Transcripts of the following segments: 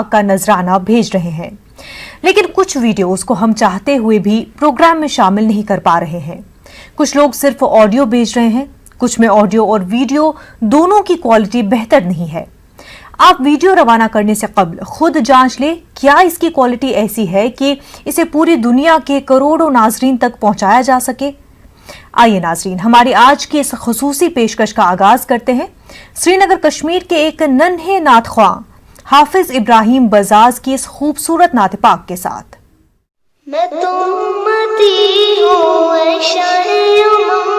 کا नजराना भेज रहे हैं, लेकिन कुछ वीडियोस को हम चाहते हुए भी प्रोग्राम में शामिल नहीं कर पा रहे हैं। कुछ लोग सिर्फ ऑडियो भेज रहे हैं, कुछ में ऑडियो और वीडियो दोनों की क्वालिटी बेहतर नहीं है। आप वीडियो रवाना करने से कबल खुद जांच लें, क्या इसकी क्वालिटी ऐसी है कि इसे पूरी दुनिया के करोड़ों नाजरीन तक पहुंचाया जा सके। आइए नाजरीन, हमारी आज की इस खुसूसी पेशकश का आगाज करते हैं श्रीनगर कश्मीर के एक नन्हे नात ख्वां हाफिज इब्राहिम बजाज की इस खूबसूरत नात पाक के साथ। मैं तो उम्मती हूँ ऐ शाहे उमम,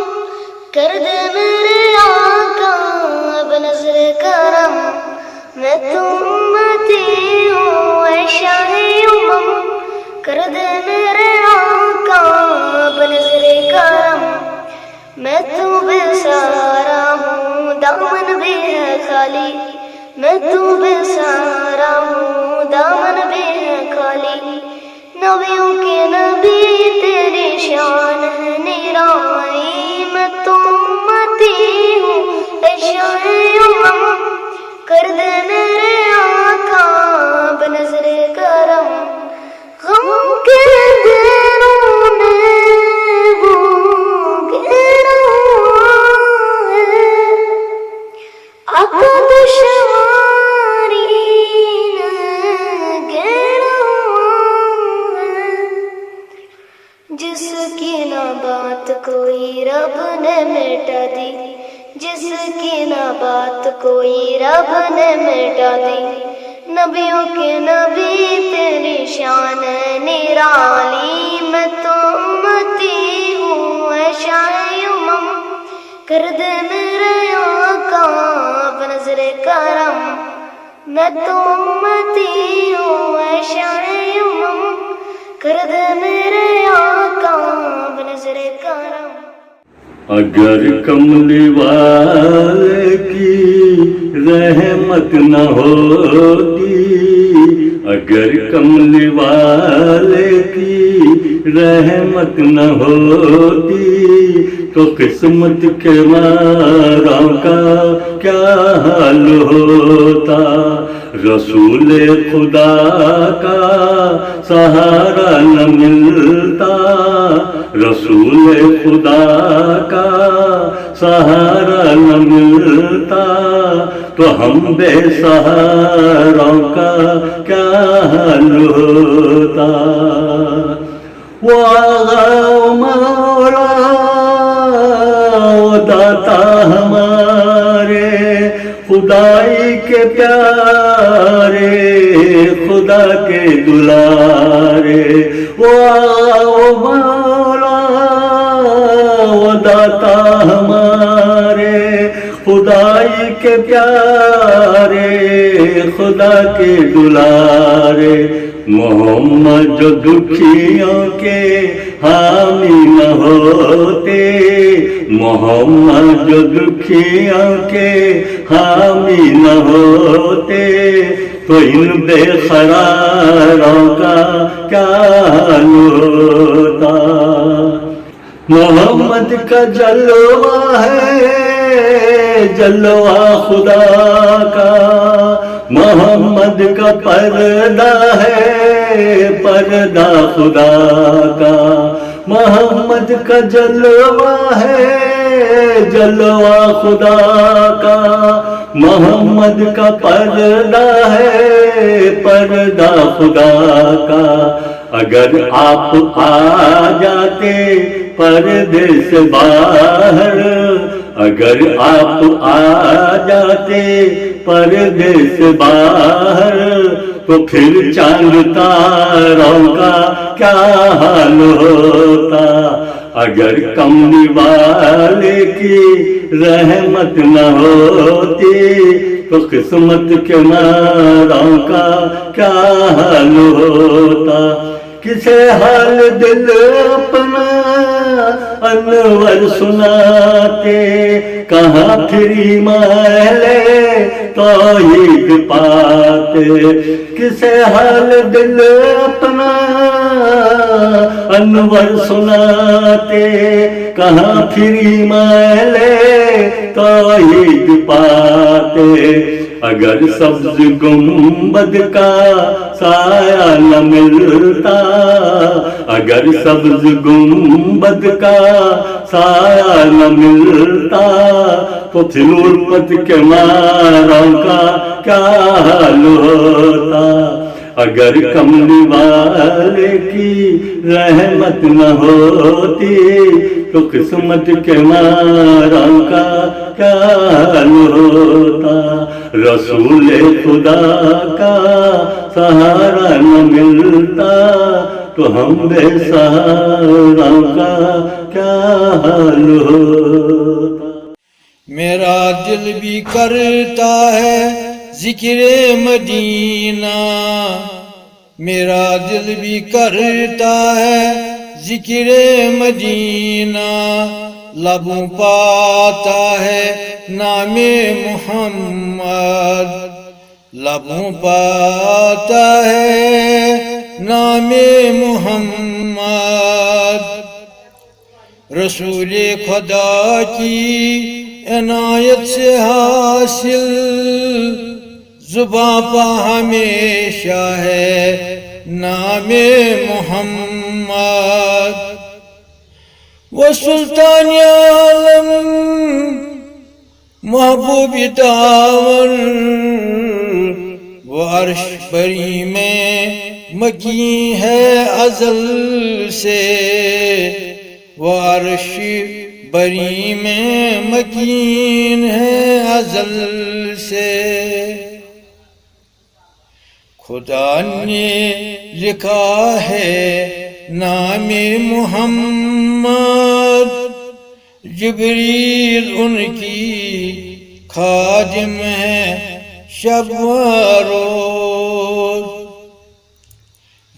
कर दे मेरे आका अब नज़र करम। मैं तो उम्मती हूँ ऐ शाहे उमम, कर दे मेरे आका अब नज़र करम। मैं तो बेसहारा हूँ दामन भी है खाली, मैं तो बेसहारा हूँ दामन भी है खाली। नबियों के नबी तेरी शान है निराली, मैं तो उम्मती हूँ ऐ शाहे उमम, कर दे मेरे आका अब नज़र करम। गम के दिनों में वो घेरा है, आका दुश्वारी ने घेरा है। जिसकी ना बात कोई रब ने मिटा दी, जिसकी ना बात कोई रब ने मिटा दी। नबियों के नबी तेरी शान निराली, मैं तो उम्मती हूँ ऐ शाहे उमम, कर दे मेरे आका अब नज़र करम। मैं तो उम्मती हूँ ऐ शाहे उमम, कर दे मेरे आका अब नज़र करम। अगर कमली वाले की रहमत न होती, अगर कमली वाले की रहमत न होती, तो किस्मत के मारों का क्या हाल होता। रसूल खुदा का सहारा न मिलता, रसूल खुदा का सहारा न मिलता, तो हम बेसहारों का क्या हाल होता। वो आगा मौला वो दाता हमारे, खुदाई के प्यारे, खुदा के दुलारे। वो मौला वो दाता हमारे, खुदाई के प्यारे, खुदा के दुलारे। मोहम्मद जो दुखियों के हामी न होते, मोहम्मद जो दुखियों के हामी न होते, तो इन बेकरारों का क्या हाल होता। मोहम्मद का जलवा है जलवा खुदा का, मोहम्मद का पर्दा है पर्दा खुदा का। मोहम्मद का जलवा है जलवा खुदा का, मोहम्मद का पर्दा है पर्दा खुदा का। अगर आप आ जाते पर्दे से बाहर, अगर आप आ जाते पर्दे से बाहर, तो फिर चांद तारों का क्या हाल होता। अगर कमली वाले की रहमत न होती, तो किस्मत के मारों का क्या हाल होता। किसे हाल दिल अपना अनवर सुनाते, कहाँ फिरी माले तौहीद पाते। किसे हाल दिल अपना अनवर सुनाते, कहाँ फिरी माले तौहीद पाते। اگر سبز گنبد کا سایہ نہ ملتا، اگر سبز گنبد کا سایہ نہ ملتا، تو پھر الفت کے ماروں کا کیا حال ہوتا۔ اگر کملی والے کی رحمت نہ ہوتی، تو قسمت کے ماروں کا کیا حال ہوتا۔ رسول خدا کا سہارا نہ ملتا، تو ہم بے سہارا کا کیا حال ہوتا۔ میرا دل بھی کرتا ہے ذکر مدینہ، میرا دل بھی کرتا ہے ذکر مدینہ، لبوں پاتا ہے نام محمد، لبوں پاتا ہے نام محمد۔ رسول خدا کی عنایت سے حاصل زباں پہ ہمیشہ ہے نام محمد۔ وہ سلطان عالم محبوب داور، وہ عرش بری میں مکین ہے ازل سے، وہ عرش بری میں مکین ہے ازل سے۔ خدا نے لکھا ہے نام محمد، جبریل ان کی خادم ہے شب و روز۔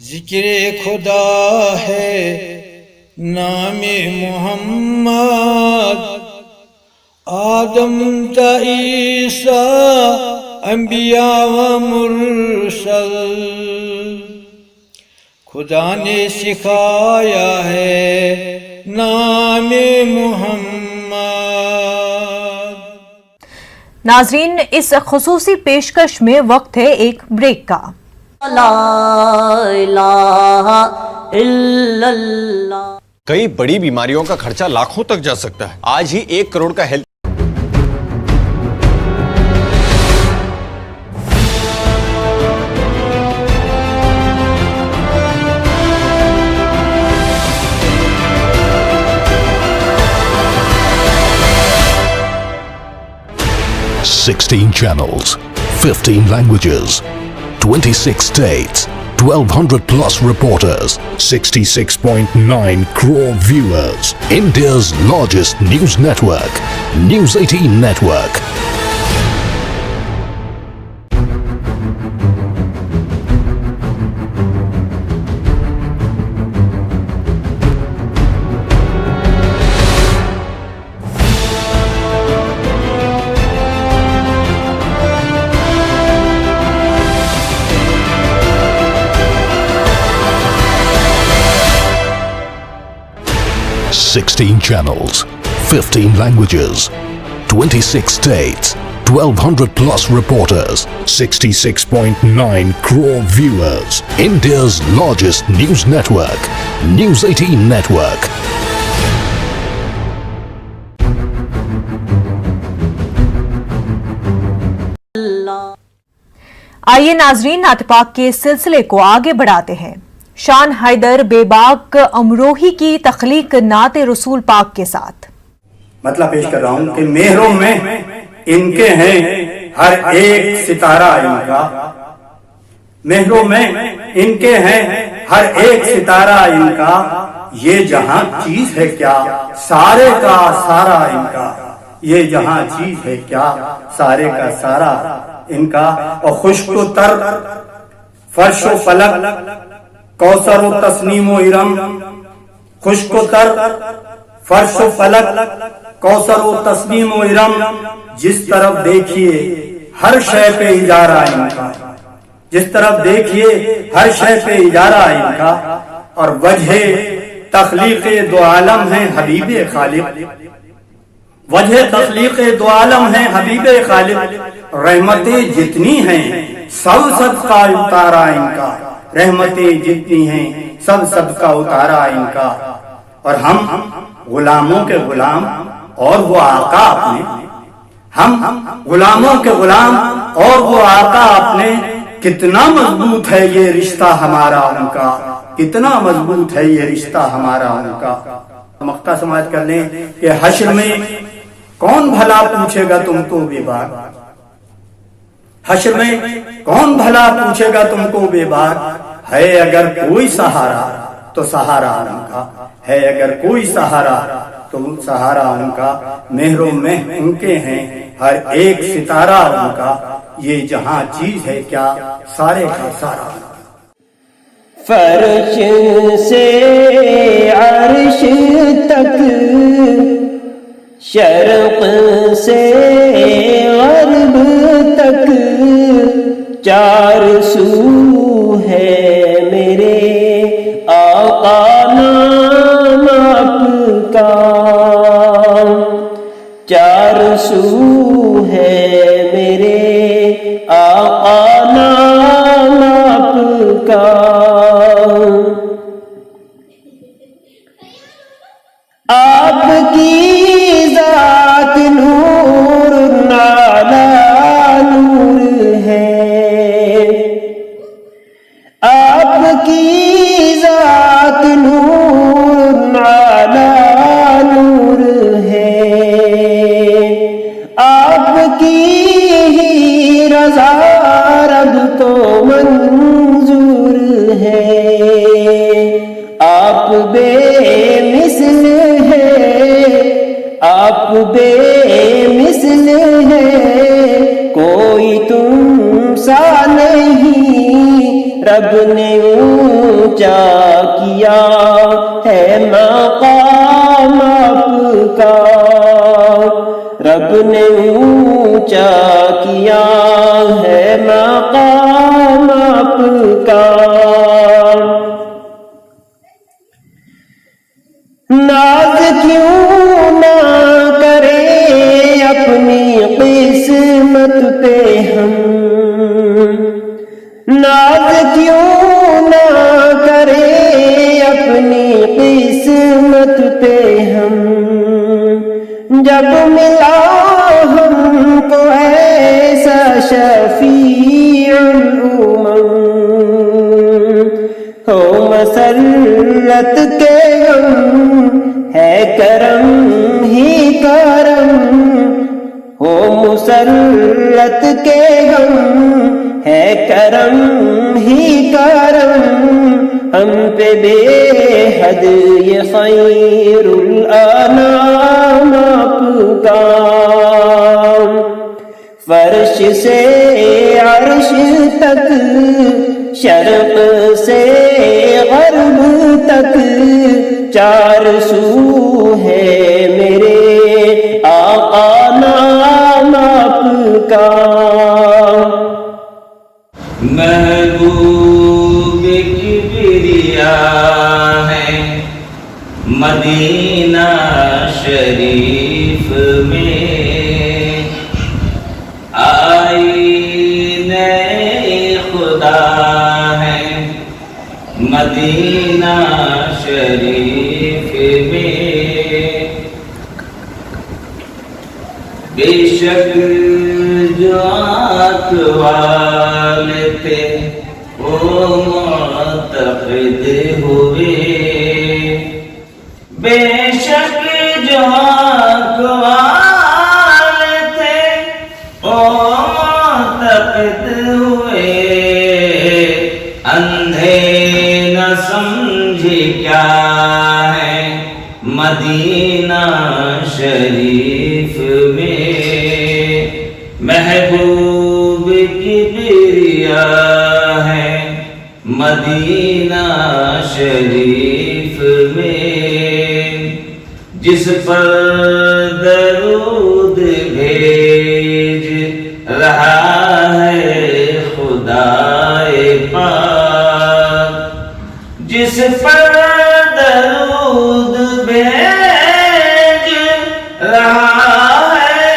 ذکر خدا ہے نام محمد، آدم تا عیسیٰ انبیاء و مرسل، خدا نے سکھایا ہے نام محمد۔ ناظرین، اس خصوصی پیشکش میں وقت ہے ایک بریک کا۔ لا الہ الا اللہ۔ کئی بڑی بیماریوں کا خرچہ لاکھوں تک جا سکتا ہے۔ آج ہی 1 کروڑ کا health $16 channels, 15 languages, 26 states, 1,200 plus reporters, 66.9 crore viewers. India's largest news network, News 18 Network. $16 channels, 15 languages, 26 states, 1,200 plus reporters, 66.9 crore viewers. India's largest news network, News 18 Network. آئیے ناظرین، نعت پاک کے سلسلے کو آگے بڑھاتے ہیں۔ شان حیدر بے باک امروہی کی تخلیق نعت رسول پاک کے ساتھ۔ مطلب پیش کر رہا ہوں کہ مہروں میں ان کے ہیں ہر ایک ستارہ ان کا، مہروں میں ان کے ہیں ہر ایک ستارہ ان کا، یہ جہاں چیز ہے کیا سارے کا سارا ان کا، یہ جہاں چیز ہے کیا سارے کا سارا ان کا۔ اور خشک و تر فرش و فلک، کوثر و تسنیم و ارم، خشک و تر فرش و فلک، کوثر و تسنیم و ارم، جس طرف دیکھیے ہر شے پہ اجارہ ان کا، جس طرف دیکھیے ہر شے پہ اجارہ ان کا۔ اور وجہ تخلیق دو عالم ہے حبیب خالق، وجہ تخلیق دو عالم ہے حبیب خالق، रहमतें जितनी हैं सब सबका उतारा इनका, रहमतें जितनी हैं सब सबका उतारा इनका। और हम गुलामों के गुलाम और वो आका अपने, हम गुलामों के गुलाम और वो आका अपने। कितना मजबूत है ये रिश्ता हमारा उनका, कितना मजबूत है ये रिश्ता हमारा उनका। मक्ता समाज कर लें कि हश्र में कौन भला पूछेगा तुमको बेबाक, हश्र में कौन भला पूछेगा तुमको बेबाक। है अगर कोई सहारा तो सहारा उनका, है अगर कोई सहारा तो सहारा उनका। मेहरों में उनके हैं हर एक सितारा उनका, ये जहां चीज है क्या सारे का सारा। फर्श से अर्श तक, शर्क़ से ग़र्ब तक, चार सू है मेरे आका नाम आपका, चार सू है मेरे आका नाम आपका। आपकी ज़ात नूर नाला नूर है, आपकी ज़ात नूर नाला नूर है, आपकी ही रज़ा रब को मंजूर है। आप बेमिसल है, आप बेमिसल है, कोई तुम सा नहीं। रब ने ऊंचा किया है मकाम आपका, रब ने ऊंचा किया है मकाम आपका। नाज क्यों ना करे अपनी किस्मत पे हम, नाज क्यों ना करे अपनी किस्मत पे हम। जब मिला हमको ऐसा शफीउल उमम, हो मसल्लत के गम है करम ही करम, हो मुसल्लत के गम है करम ही करम। हम पे बेहद ये खैरुल अनाम आपका, फर्श से अर्श तक, शर्क़ से ग़र्ब तक, चार सू है मेरे आका नाम आपका। महबूब किबरिया है मदीना शरीफ में, आईने खुदा है मदीना शरीफ में। बेशक जो आँख वाले थे वो मुअतक़िद हुए, बेशक जो आँख वाले थे वो मुअतक़िद हुए। अंधे न समझे क्या है मदीना शरीफ में। महबूब किबरिया है मदीना शरीफ में, जिस पर दरूद भेज रहा है खुदाए पाक, जिस पर दरूद भेज रहा है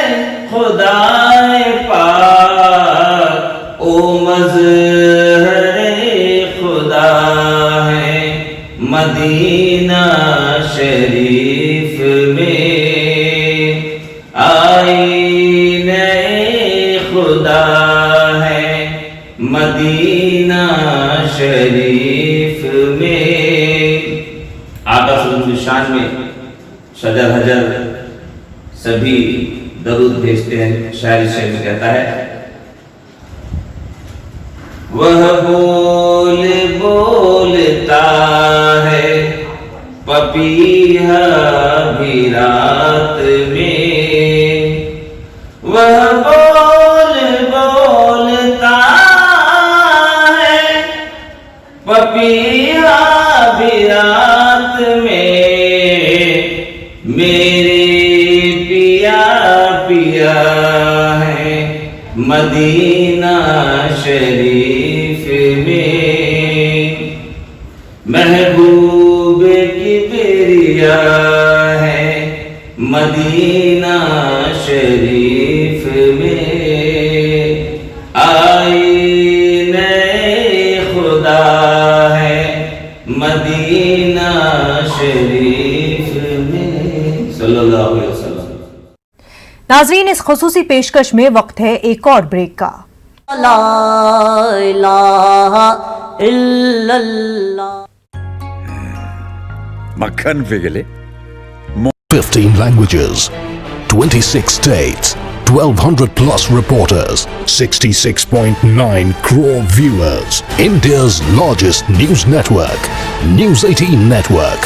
खुदाए पाक। مدینہ شریف میں آئینہ خدا ہے مدینہ شریف میں. آقا صلی اللہ علیہ وسلم کی شان میں شجر حجر سبھی درود بھیجتے ہیں. شاعر اس شعر میں کہتا ہے وہ بول بولتا ہے پپیہا بھی رات میں. وہ بول بولتا ہے پپیہا بھی رات میں. میرے پیا پیا ہے مدینہ شریف میں. محبوب کبریا ہے مدینہ شریف میں. آئینہ خدا ہے مدینہ شریف میں. صلی اللہ علیہ وسلم. ناظرین اس خصوصی پیشکش میں وقت ہے ایک اور بریک کا. لا الہ الا اللہ. مکھن پگھلے. 15 languages, 26 states, 1200 plus reporters, 66.9 crore viewers. India's largest news network, News 18 Network.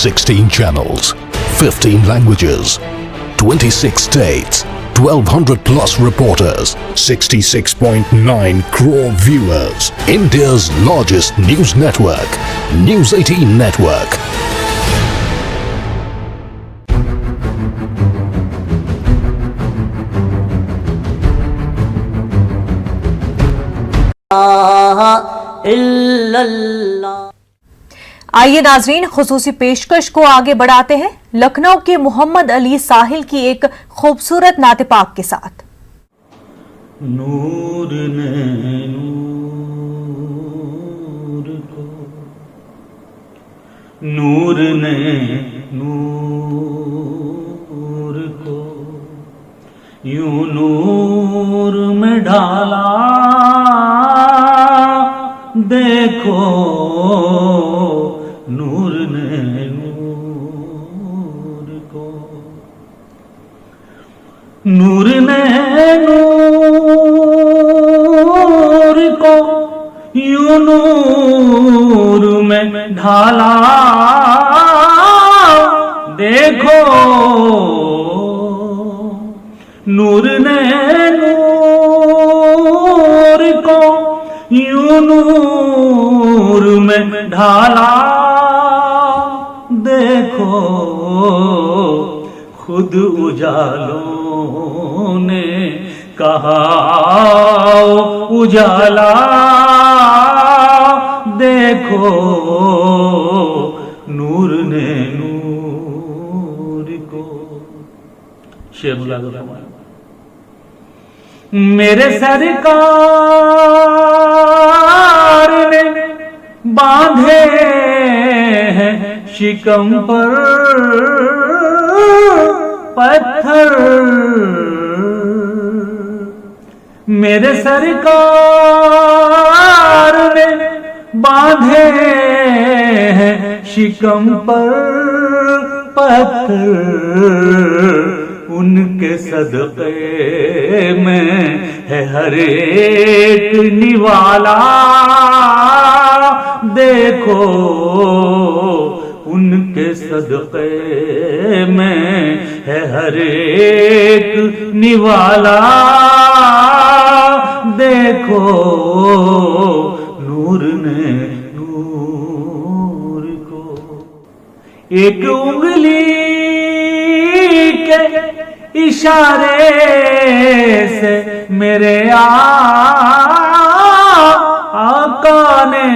Sixteen channels, 15 languages, 26 states, 1200 plus reporters, 66.9 crore viewers. India's largest news network, News 18 Network. آئیے ناظرین خصوصی پیشکش کو آگے بڑھاتے ہیں لکھنؤ کے محمد علی ساحل کی ایک خوبصورت نعت پاک کے ساتھ. نور نے نور کو نور نے نور کو یوں نور میں ڈالا دیکھو نور نے نور کو نور نے نور کو یوں نور میں ڈھالا دیکھو نور نے نور کو یوں نور میں ڈھالا دیکھو خود اجالوں نے کہا اجالا دیکھو نور نے نور کو. شعر میرے سرکار نے باندھے ہیں شکم پر پتھر میرے سرکار نے باندھے ہیں شکم پر پتھر ان کے صدقے میں ہے ہر ایک نوالا دیکھو ان کے صدقے میں ہے ہر ایک نوالا دیکھو نور نے نور کو. ایک انگلی के इशारे से मेरे आका ने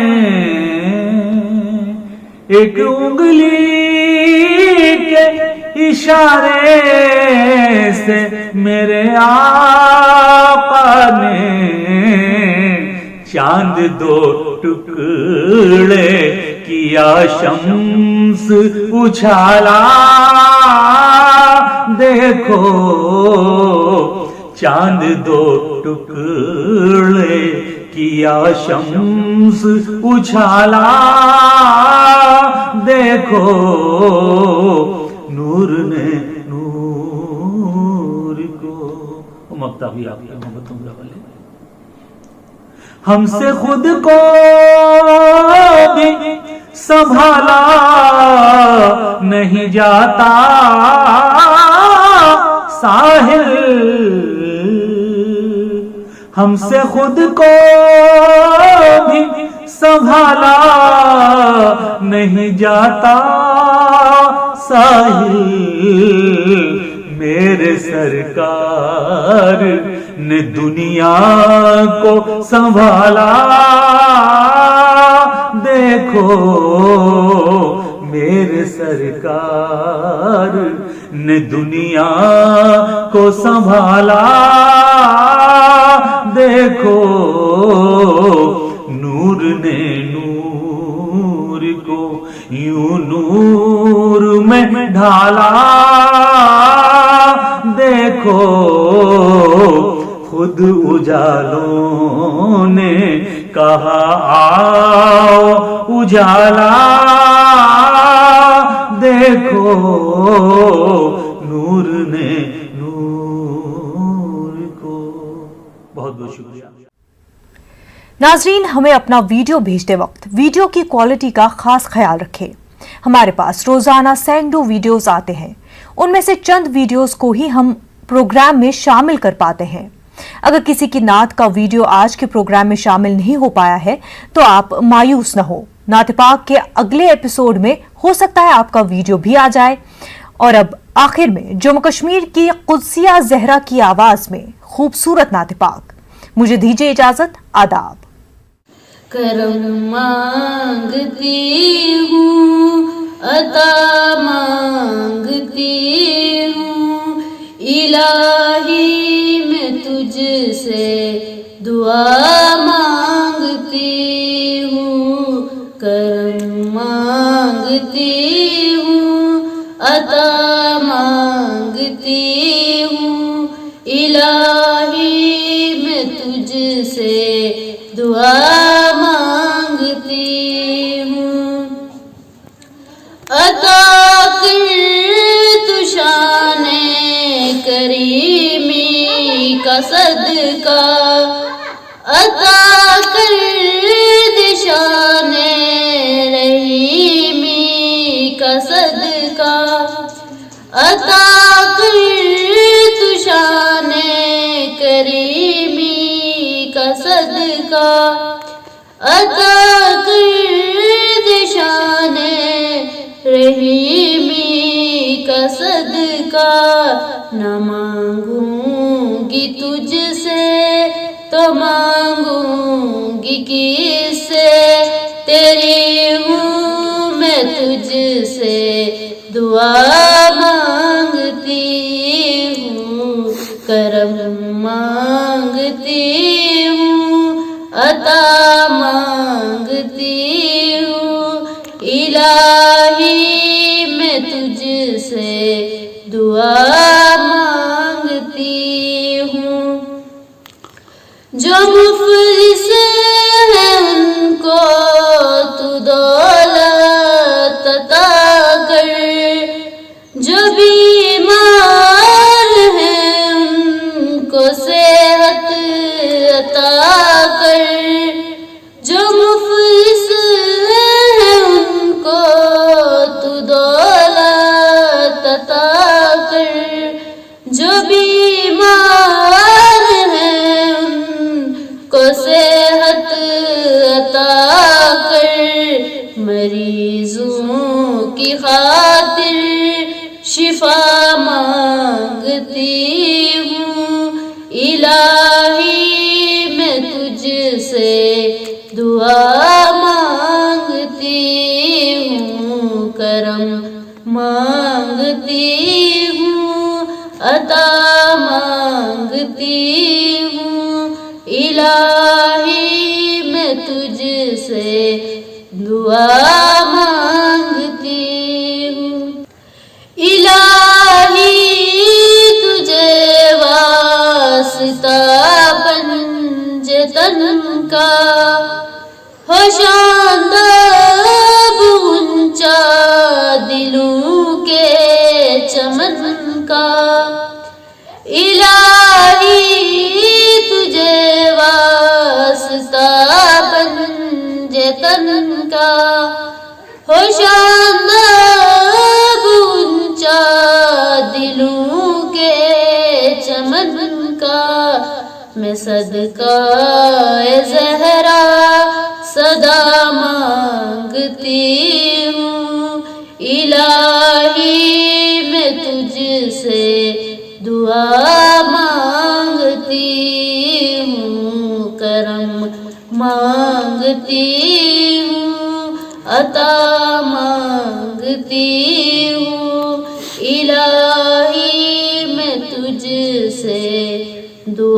एक उंगली के इशारे से मेरे आका ने चांद दो टुकड़े किया, शम्स उछाला। देखो चांद दो टुकड़े किया, शम्स उछाला। देखो नूर ने नूर को। मक्ता भी आपके मोहब्बतों का वाले हमसे खुद को भी संभाला नहीं जाता साहिल, हमसे खुद को भी संभाला नहीं जाता साहिल। मेरे सरकार ने दुनिया को संभाला। देखो मेरे सरकार ने दुनिया को संभाला। देखो नूर ने नूर को यूं नूर में ढाला। देखो खुद उजालों ने कहा आओ उजाला। देखो नूर ने नूर को। बहुत बहुत शुक्रिया। नाजरीन, हमें अपना वीडियो भेजते वक्त वीडियो की क्वालिटी का खास ख्याल रखें। हमारे पास रोजाना सैकड़ों वीडियोस आते हैं, उनमें से चंद वीडियोस को ही हम प्रोग्राम में शामिल कर पाते हैं। अगर किसी की नात का वीडियो आज के प्रोग्राम में शामिल नहीं हो पाया है तो आप मायूस न हो। नात पाक के अगले एपिसोड में हो सकता है आपका वीडियो भी आ जाए। और अब आखिर में जम्मू कश्मीर की कुद्सिया ज़हरा की आवाज में खूबसूरत नात पाक। मुझे दीजिए इजाजत। आदाब। करम मांगती हूँ, अता मांगती हूँ, इलाही मैं तुझसे दुआ मांगती हूँ। करम मांगती हूँ, अता मांगती हूँ, इलाही मैं तुझसे दुआ मांगती हूँ। अता कर तू शाने करीमी का सदका, अता कर दिशाने रहीमी का सदका, अता कर तू शाने करीमी का सदका, अता कर दिशाने रहीमी का सदका। न मांगूंगी तुझसे तो मांगूंगी किससे, तेरी हूँ मैं तुझसे दुआ मांगती हूँ। करम मांगती हूँ, अता मांगती हूँ, इलाही मैं तुझसे दुआ मांगती हूँ। जो मुफलिस है उनको तू दौलत अता कर, जो बीमार है उनको सेहत अता कर, जो मुफलिस है उनको तू दौलत अता कर, से दुआ मांगती हूँ, करम मांगती हूँ, अता मांगती हूँ। इलाही मैं तुझसे दुआ मांगती हूँ। इलाही तुझे वास्ता पंजतन का, हो शादाब ऊंचा दिलों के चमन का। इलाही तुझे वास्ता पंजतन का, हो शादाब ऊंचा दिलों के चमन का। मैं सदका ज़हरा सदा मांगती हूँ। इलाही मैं तुझसे दुआ मांगती हूँ, करम मांगती हूँ, अता मांगती हूँ। इलाही मैं तुझसे दुआ